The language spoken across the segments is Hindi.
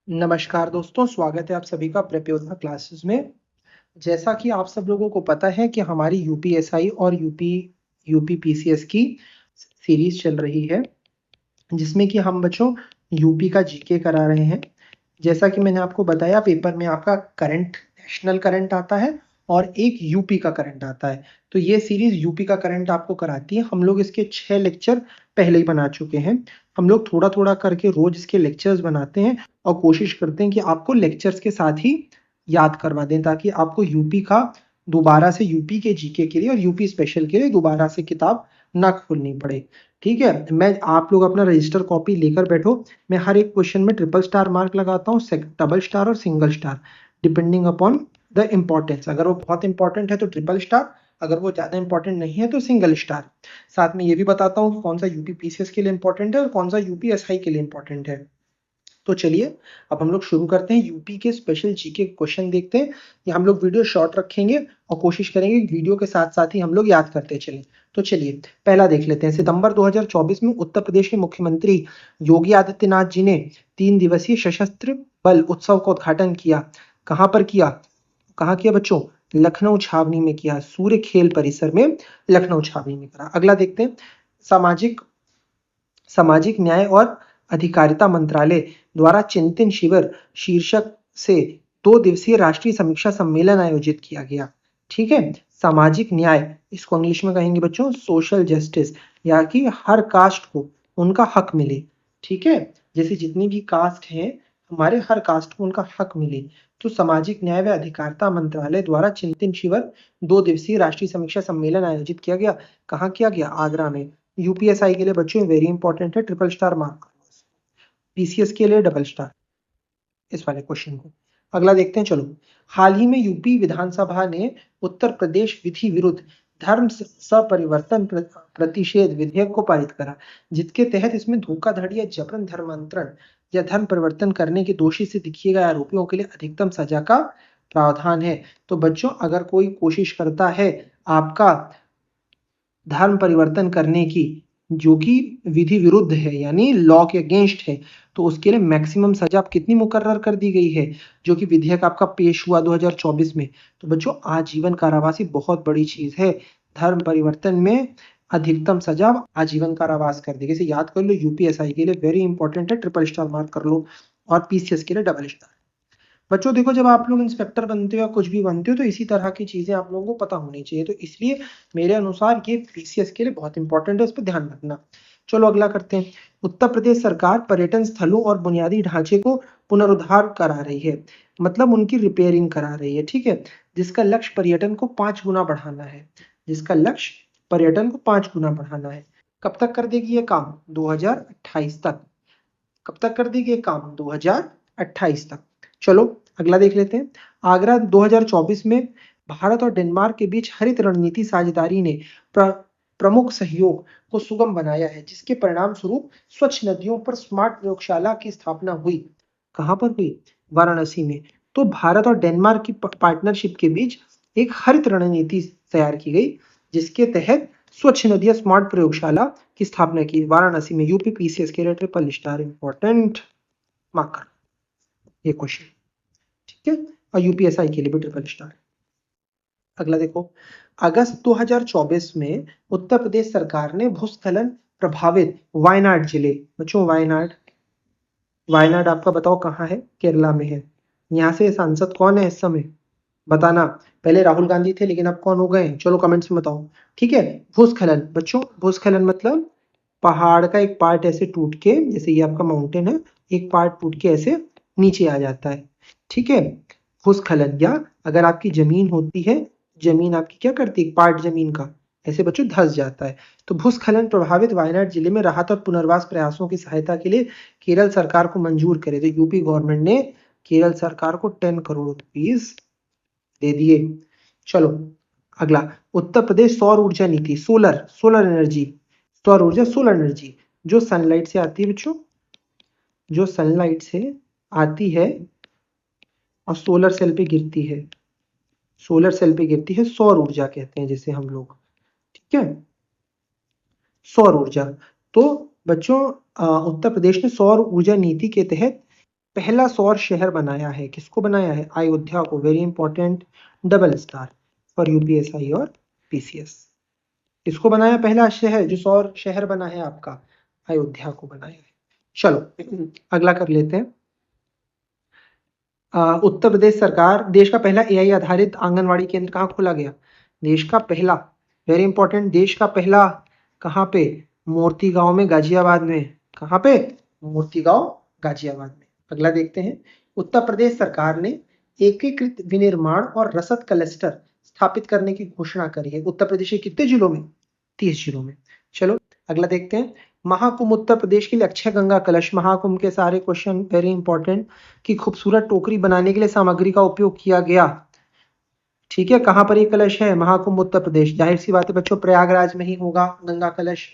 नमस्कार दोस्तों, स्वागत है आप सभी का प्रेप योद्धा क्लासेस में। जैसा कि आप सब लोगों को पता है कि हमारी यूपीएसआई और यूपीपीसीएस की सीरीज चल रही है, जिसमें कि हम बच्चों यूपी का जीके करा रहे हैं। जैसा कि मैंने आपको बताया, पेपर में आपका करंट, नेशनल करंट आता है और एक यूपी का करंट आता है। तो ये सीरीज यूपी का करंट आपको कराती है। हम लोग इसके 6 लेक्चर पहले ही बना चुके हैं। हम लोग थोड़ा थोड़ा करके रोज इसके लेक्चर्स बनाते हैं और कोशिश करते हैं कि आपको लेक्चर्स के साथ ही याद करवा दें, ताकि आपको यूपी का दोबारा से, यूपी के जीके के लिए और यूपी स्पेशल के लिए दोबारा से किताब ना खोलनी पड़े। ठीक है, मैं आप लोग अपना रजिस्टर कॉपी लेकर बैठो। मैं हर एक क्वेश्चन में ट्रिपल स्टार मार्क लगाता हूँ, डबल स्टार और single star, depending upon the importance. अगर वो बहुत इंपॉर्टेंट है तो ट्रिपल स्टार, अगर वो ज्यादा इंपॉर्टेंट नहीं है तो सिंगल स्टार। साथ में ये भी बताता हूँ कौन सा यूपी पीसीएस के लिए इंपॉर्टेंट है और कौन सा यूपी एसआई के लिए इंपॉर्टेंट है। तो चलिए अब हम लोग शुरू करते हैं। यूपी के स्पेशल जीके क्वेश्चन देखते हैं। ये हम लोग वीडियो शॉर्ट रखेंगे और कोशिश करेंगे कि वीडियो के साथ साथ ही हम लोग याद करते चलें। तो चलिए पहला देख लेते हैं। सितंबर 2024 में उत्तर प्रदेश के मुख्यमंत्री योगी आदित्यनाथ जी ने 3 दिवसीय सशस्त्र बल उत्सव का उद्घाटन किया। कहां पर किया? कहाँ किया बच्चों? लखनऊ छावनी में किया। सूर्य खेल परिसर में लखनऊ छावनी में करा। अगला देखते हैं। सामाजिक सामाजिक न्याय और अधिकारिता मंत्रालय द्वारा चिंतन शिविर शीर्षक से 2 दिवसीय राष्ट्रीय समीक्षा सम्मेलन आयोजित किया गया। ठीक है, सामाजिक न्याय, इसको इंग्लिश में कहेंगे बच्चों सोशल जस्टिस, या कि हर कास्ट को उनका हक मिले। ठीक है, जैसे जितनी भी कास्ट है हमारे, हर कास्ट को उनका हक मिले। तो सामाजिक न्याय व अधिकारिता मंत्रालय द्वारा चिंतन शिविर 2 दिवसीय राष्ट्रीय समीक्षा सम्मेलन आयोजित किया गया। कहाँ किया गया? आगरा में। यूपीएसआई के लिए बच्चों वेरी इंपॉर्टेंट है, ट्रिपल स्टार मार्क। पीसीएस के लिए डबल स्टार इस वाले क्वेश्चन को। अगला देखते हैं, चलो। हाल ही में यूपी विधानसभा ने उत्तर प्रदेश विधि विरुद्ध धर्म सपरिवर्तन प्रतिषेध विधेयक को पारित करा, जिसके तहत इसमें धोखाधड़ी या जबरन धर्मांतरण या धर्म परिवर्तन करने के दोषी से दिखे गए आरोपियों के लिए अधिकतम सजा का प्रावधान है। तो बच्चों, अगर कोई कोशिश करता है आपका धर्म परिवर्तन करने की, जो कि विधि विरुद्ध है यानी लॉ के अगेंस्ट है, तो उसके लिए मैक्सिमम सजा आप कितनी मुकर्रर कर दी गई है, जो कि विधेयक आपका पेश हुआ 2024 में। तो बच्चों, आजीवन कारावास बहुत बड़ी चीज है। धर्म परिवर्तन में अधिकतम सजा आजीवन कारावास कर दी गई। इसे याद कर लो, यूपीएसआई के लिए वेरी इंपॉर्टेंट है, ट्रिपल स्टार मार्क कर लो। और पीसीएस के लिए डबल स्टार। बच्चों देखो, जब आप लोग इंस्पेक्टर बनते हो या कुछ भी बनते हो तो इसी तरह की चीजें आप लोगों को पता होनी चाहिए। तो इसलिए मेरे अनुसार ये पीसीएस के लिए बहुत इंपॉर्टेंट है, इस पर ध्यान रखना। चलो अगला करते हैं। उत्तर प्रदेश सरकार पर्यटन स्थलों और बुनियादी ढांचे को पुनरुद्धार करा रही है, मतलब उनकी रिपेयरिंग करा रही है। ठीक है, जिसका लक्ष्य पर्यटन को 5 गुना बढ़ाना है। जिसका लक्ष्य पर्यटन को 5 गुना बढ़ाना है। कब तक कर देगी ये काम? 2028 तक। कब तक कर देगी ये काम? 2028 तक। चलो अगला देख लेते हैं। आगरा 2024 में भारत और डेनमार्क के बीच हरित रणनीति साझेदारी ने प्रमुख सहयोग को सुगम बनाया है, जिसके परिणाम स्वरूप स्वच्छ नदियों पर स्मार्ट प्रयोगशाला की स्थापना हुई। कहां पर हुई? वाराणसी में। तो भारत और डेनमार्क की पार्टनरशिप के बीच एक हरित रणनीति तैयार की गई, जिसके तहत स्वच्छ नदियां स्मार्ट प्रयोगशाला की स्थापना की वाराणसी में। यूपी पीसीएस के लिए ट्रिपल स्टार इंपॉर्टेंट मार्क कर ये क्वेश्चन। ठीक है, और यूपीएसआई के लिए भी ट्रिपल स्टार। अगला देखो। अगस्त 2024 में उत्तर प्रदेश सरकार ने भूस्खलन प्रभावित वायनाड जिले, बच्चों वायनाड, वायनाड आपका बताओ कहाँ है? केरला में है। यहाँ से सांसद कौन है इस समय? बताना। पहले राहुल गांधी थे, लेकिन अब कौन हो गए? चलो कमेंट्स में बताओ। ठीक है, भूस्खलन बच्चों, भूस्खलन मतलब पहाड़ का एक पार्ट ऐसे टूट के, जैसे ये आपका माउंटेन है, एक पार्ट टूट के ऐसे नीचे आ जाता है। ठीक है, भूस्खलन। या अगर आपकी जमीन होती है, जमीन आपकी क्या करती है, पार्ट जमीन का ऐसे बच्चों धंस जाता है। तो भूस्खलन प्रभावित वायनाड जिले में राहत और पुनर्वास प्रयासों की सहायता के लिए केरल सरकार को मंजूर करे। तो यूपी गवर्नमेंट ने केरल सरकार को 10 करोड़ रुपीस दे दिए। चलो अगला। उत्तर प्रदेश सौर ऊर्जा नीति, सोलर सोलर एनर्जी, सौर ऊर्जा सोलर एनर्जी, जो सनलाइट से आती है बच्चों, जो सनलाइट से आती है और सोलर सेल पे गिरती है, सोलर सेल पे गिरती है, सौर ऊर्जा कहते हैं जिसे हम लोग। ठीक है, सौर ऊर्जा। तो बच्चों उत्तर प्रदेश ने सौर ऊर्जा नीति के तहत पहला सौर शहर बनाया है? किसको बनाया है? अयोध्या को। Very important, double star for UPSI और पीसीएस। किसको बनाया पहला शहर जो सौर शहर बना है आपका? अयोध्या को बनाया है। चलो अगला कर लेते हैं। उत्तर प्रदेश सरकार, देश का पहला एआई आधारित आंगनवाड़ी केंद्र कहाँ खोला गया? देश का पहला, वेरी इंपॉर्टेंट, देश का पहला कहाँ पे? मूर्ति गांव में, गाजियाबाद में। कहाँ पे? मूर्ति गांव, गाजियाबाद में। अगला देखते हैं। उत्तर प्रदेश सरकार ने एकीकृत विनिर्माण और रसद क्लस्टर स्थापित करने की घोषणा करी है। उत्तर प्रदेश के कितने जिलों में? 30 जिलों में। चलो अगला देखते हैं। महाकुंभ उत्तर प्रदेश के लिए अक्षय गंगा कलश, महाकुंभ के सारे क्वेश्चन वेरी इंपॉर्टेंट, की खूबसूरत टोकरी बनाने के लिए सामग्री का उपयोग किया गया। ठीक है, कहां पर ये कलश है? महाकुंभ उत्तर प्रदेश। जाहिर सी बात है बच्चों, प्रयागराज में ही होगा गंगा कलश।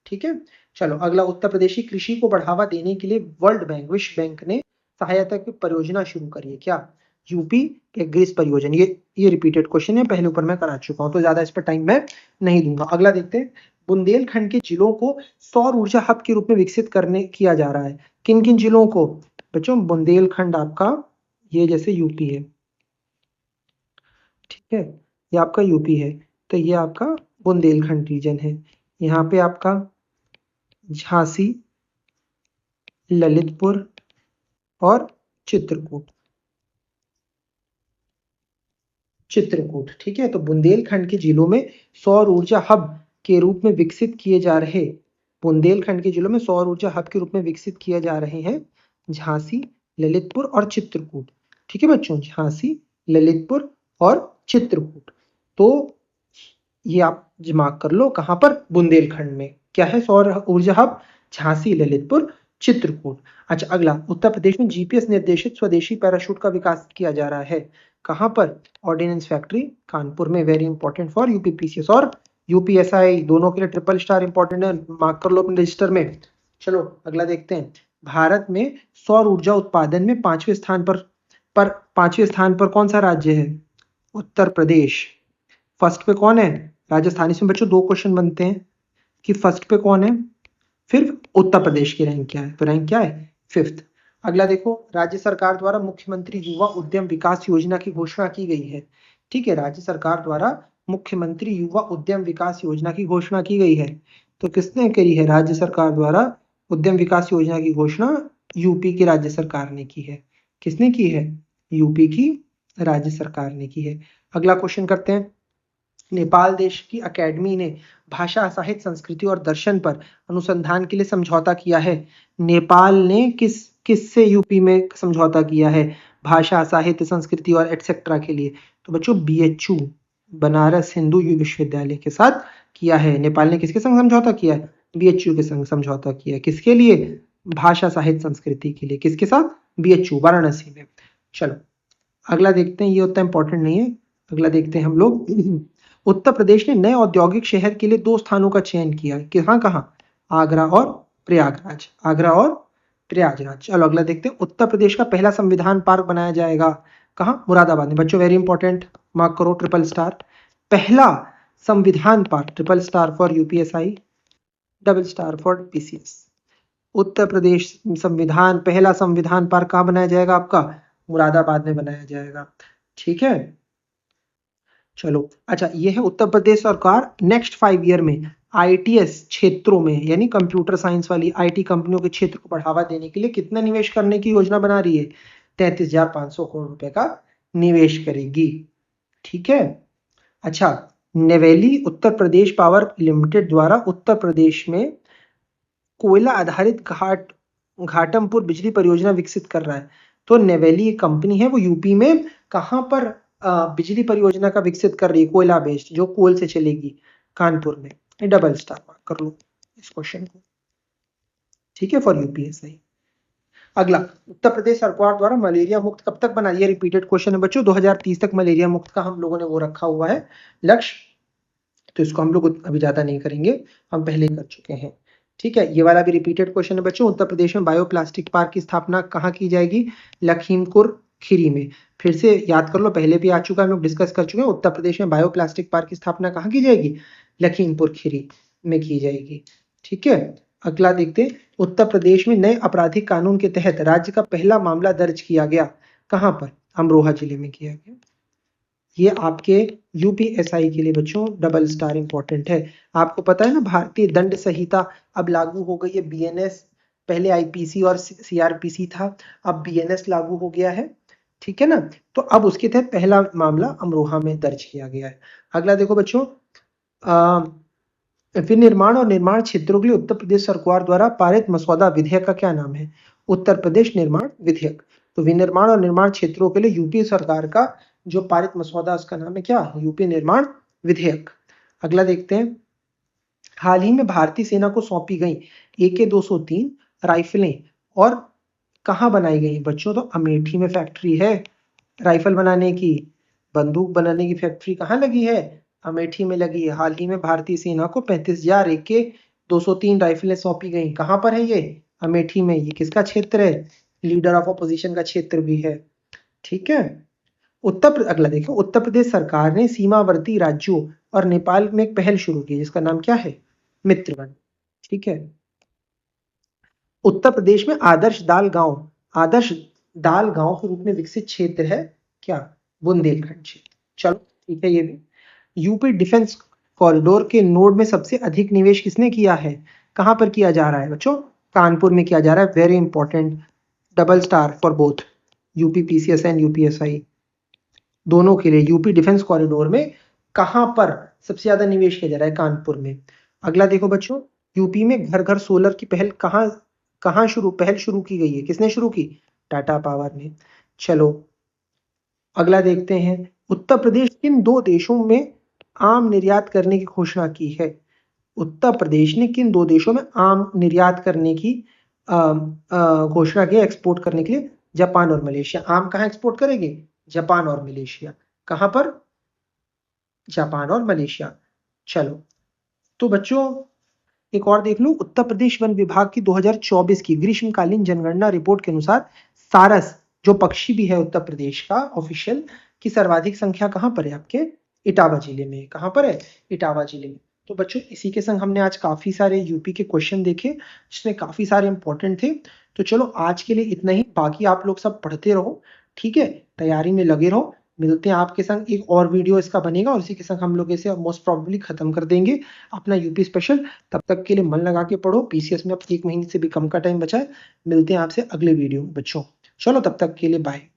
ठीक है, चलो अगला। उत्तर प्रदेश की कृषि को बढ़ावा देने के लिए वर्ल्ड बैंक, विश्व बैंक ने सहायता की परियोजना शुरू करी है। क्या? यूपी के ग्रीस परियोजना। ये रिपीटेड क्वेश्चन है, पहले ऊपर मैं करा चुका हूं, तो ज्यादा इस पर टाइम मैं नहीं दूंगा। अगला देखते हैं। बुंदेलखंड के जिलों को सौर ऊर्जा हब के रूप में विकसित करने किया जा रहा है। किन किन जिलों को बच्चों? बुंदेलखंड आपका, ये जैसे यूपी है, ठीक है, ये आपका यूपी है, तो ये आपका बुंदेलखंड रीजन है। यहाँ पे आपका झांसी, ललितपुर और चित्रकूट। चित्रकूट, ठीक है। तो बुंदेलखंड के जिलों में सौर ऊर्जा हब के रूप में विकसित किए जा रहे, बुंदेलखंड के जिलों में सौर ऊर्जा हब के रूप में विकसित किए जा रहे हैं झांसी, ललितपुर और चित्रकूट। ठीक है बच्चों, झांसी, ललितपुर और चित्रकूट। तो ये आप दिमाग कर लो, कहां पर? बुंदेलखंड में। क्या है? सौर ऊर्जा हब, झांसी, ललितपुर, चित्रकूट। अच्छा अगला। उत्तर प्रदेश में जीपीएस निर्देशित स्वदेशी पैराशूट का विकास किया जा रहा है। कहां पर? ऑर्डिनेंस फैक्ट्री कानपुर में। वेरी इंपॉर्टेंट फॉर यूपीपीसीएस और यूपीएसआई, दोनों के लिए ट्रिपल स्टार इंपॉर्टेंट है, मार्क कर लो अपने रजिस्टर में। चलो अगला देखते हैं। भारत में सौर ऊर्जा उत्पादन में पांचवें स्थान पर कौन सा राज्य है? उत्तर प्रदेश। फर्स्ट पे कौन है? राजस्थान। इसमें बच्चों दो क्वेश्चन बनते हैं कि फर्स्ट पे कौन है, फिर उत्तर प्रदेश की रैंक क्या है। तो रैंक क्या है? 5th। अगला देखो। राज्य सरकार द्वारा मुख्यमंत्री युवा उद्यम विकास योजना की घोषणा की गई है। ठीक है, राज्य सरकार द्वारा मुख्यमंत्री युवा उद्यम विकास योजना की घोषणा की गई है। तो किसने करी है? राज्य सरकार द्वारा उद्यम विकास योजना की घोषणा यूपी की राज्य सरकार ने की है। किसने की है? यूपी की राज्य सरकार ने की है। अगला क्वेश्चन करते हैं। नेपाल देश की अकेडमी ने भाषा, साहित्य, संस्कृति और दर्शन पर अनुसंधान के लिए समझौता किया है। नेपाल ने किससे यूपी में समझौता किया है? भाषा, साहित्य, संस्कृति और एटसेट्रा के लिए। तो बच्चों बीएचयू, बनारस हिंदू विश्वविद्यालय के साथ किया है। नेपाल ने किसके संग समझौता किया है? बीएचयू के संग समझौता किया है। किसके लिए? भाषा, साहित्य, संस्कृति के लिए। किसके साथ? बीएचयू, वाराणसी में। चलो अगला देखते हैं, ये उतना इंपॉर्टेंट नहीं है। अगला देखते हैं हम लोग। उत्तर प्रदेश ने नए औद्योगिक शहर के लिए 2 स्थानों का चयन किया। कहाँ कहाँ? आगरा और प्रयागराज। आगरा और प्रयागराज। चलो अगला देखते हैं। उत्तर प्रदेश का पहला संविधान पार्क बनाया जाएगा। कहाँ? मुरादाबाद में। बच्चों वेरी इंपॉर्टेंट, मार्क करो ट्रिपल स्टार। पहला Samvidhan park, triple star for UPSI, double star for PCS. Uttar Pradesh संविधान, पहला संविधान पार्क कहाँ बनाया जाएगा आपका? मुरादाबाद में बनाया जाएगा। ठीक है, चलो अच्छा, ये है उत्तर प्रदेश सरकार नेक्स्ट 5 ईयर में आईटीएस क्षेत्रों में, यानी कंप्यूटर साइंस वाली आईटी कंपनियों के क्षेत्र को बढ़ावा देने के लिए कितना निवेश करने की योजना बना रही है? 33,500 करोड़ रुपए का निवेश करेगी। ठीक है, अच्छा। नेवेली उत्तर प्रदेश पावर लिमिटेड द्वारा उत्तर प्रदेश में कोयला आधारित घाटमपुर बिजली परियोजना विकसित कर रहा है। तो नेवेली एक कंपनी है, वो यूपी में कहां पर बिजली परियोजना का विकसित कर रही है? कोयला बेस्ड, जो कोल से चलेगी, कानपुर में। डबल स्टार मार्क कर लो इस क्वेश्चन को। ठीक है, फॉर यूपीएसआई। अगला। उत्तर प्रदेश सरकार द्वारा मलेरिया मुक्त कब तक बनाई है? रिपीटेड क्वेश्चन है बच्चों। 2030 तक मलेरिया मुक्त का हम लोगों ने वो रखा हुआ है लक्ष्य, तो इसको हम लोग अभी ज्यादा नहीं करेंगे, हम पहले कर चुके हैं। ठीक है, ये वाला भी रिपीटेड क्वेश्चन है बच्चों। उत्तर प्रदेश में बायोप्लास्टिक पार्क की स्थापना कहाँ की जाएगी? लखीमपुर खीरी में। फिर से याद कर लो, पहले भी आ चुका है, हम लोग डिस्कस कर चुके हैं। उत्तर प्रदेश में बायोप्लास्टिक पार्क की स्थापना कहाँ की जाएगी? लखीमपुर खीरी में की जाएगी। ठीक है, अगला देखते हैं, उत्तर प्रदेश में नए आपराधिक कानून के तहत राज्य का पहला मामला दर्ज किया गया, कहां पर? अमरोहा जिले में किया गया। ये आपके यूपीएसआई के लिए बच्चों डबल स्टार इंपॉर्टेंट है। आपको पता है ना, भारतीय दंड संहिता अब लागू हो गई है, बीएनएस, पहले आईपीसी और सीआरपीसी था, अब बीएनएस लागू हो गया है, ठीक है ना। तो अब उसके तहत पहला मामला अमरोहा में दर्ज किया गया है। अगला देखो बच्चों, विनिर्माण और निर्माण क्षेत्रों के लिए उत्तर प्रदेश सरकार द्वारा पारित मसौदा विधेयक का क्या नाम है? उत्तर प्रदेश निर्माण विधेयक। तो विनिर्माण और निर्माण क्षेत्रों के लिए यूपी सरकार का जो पारित मसौदा, उसका नाम है क्या? यूपी निर्माण विधेयक। अगला देखते हैं, हाल ही में भारतीय सेना को सौंपी गई AK-203 राइफलें और कहां बनाई गई बच्चों? तो अमेठी में फैक्ट्री है राइफल बनाने की, बंदूक बनाने की फैक्ट्री कहां लगी है? अमेठी में लगी है। हाल ही में भारतीय सेना को 35,000 AK-203 राइफलें सौंपी गई, कहां पर है ये? अमेठी में। ये किसका क्षेत्र है? लीडर ऑफ अपोजिशन का क्षेत्र भी है, ठीक है। अगला देखो, उत्तर प्रदेश सरकार ने सीमावर्ती राज्यों और नेपाल में एक पहल शुरू की, जिसका नाम क्या है? मित्रवन, ठीक है। उत्तर प्रदेश में आदर्श दाल गांव के रूप में विकसित क्षेत्र है क्या? बुंदेलखंड क्षेत्र। चलो ठीक है। ये भी यूपी डिफेंस कॉरिडोर के नोड में सबसे अधिक निवेश किसने किया है? कहां पर किया जा रहा है बच्चों? कानपुर में किया जा रहा है। Very important, double star for both UP PCS and UPSI, दोनों के लिए। यूपी डिफेंस कॉरिडोर में कहां पर सबसे ज्यादा निवेश किया जा रहा है? कानपुर में। अगला देखो बच्चों, यूपी में घर घर सोलर की पहल कहां शुरू की गई है? किसने शुरू की? टाटा पावर ने। चलो अगला देखते हैं, उत्तर प्रदेश किन दो देशों में आम निर्यात करने की घोषणा की है? उत्तर प्रदेश ने किन दो देशों में आम निर्यात करने की घोषणा की, एक्सपोर्ट करने के लिए? जापान और मलेशिया। आम कहां एक्सपोर्ट करेंगे? जापान और मलेशिया। कहां पर? जापान और मलेशिया। चलो तो बच्चों एक और देख लो, उत्तर प्रदेश वन विभाग की 2024 की ग्रीष्मकालीन जनगणना रिपोर्ट के अनुसार सारस जो पक्षी भी है उत्तर प्रदेश का ऑफिशियल, की सर्वाधिक संख्या कहां पर है? आपके इटावा जिले में। कहां पर है? इटावा जिले में। तो बच्चों इसी के संग हमने आज काफी सारे यूपी के क्वेश्चन देखे, जिसमें काफी सारे इंपॉर्टेंट थे। तो चलो आज के लिए इतना ही, बाकी आप लोग सब पढ़ते रहो, ठीक है, तैयारी में लगे रहो। मिलते हैं आपके संग, एक और वीडियो इसका बनेगा और इसी के संग हम लोग इसे मोस्ट प्रोबेबली खत्म कर देंगे अपना यूपी स्पेशल। तब तक के लिए मन लगा के पढ़ो, पीसीएस में अब 1 महीने से भी कम का टाइम बचा है। मिलते हैं आपसे अगले वीडियो में बच्चों। चलो तब तक के लिए बाय।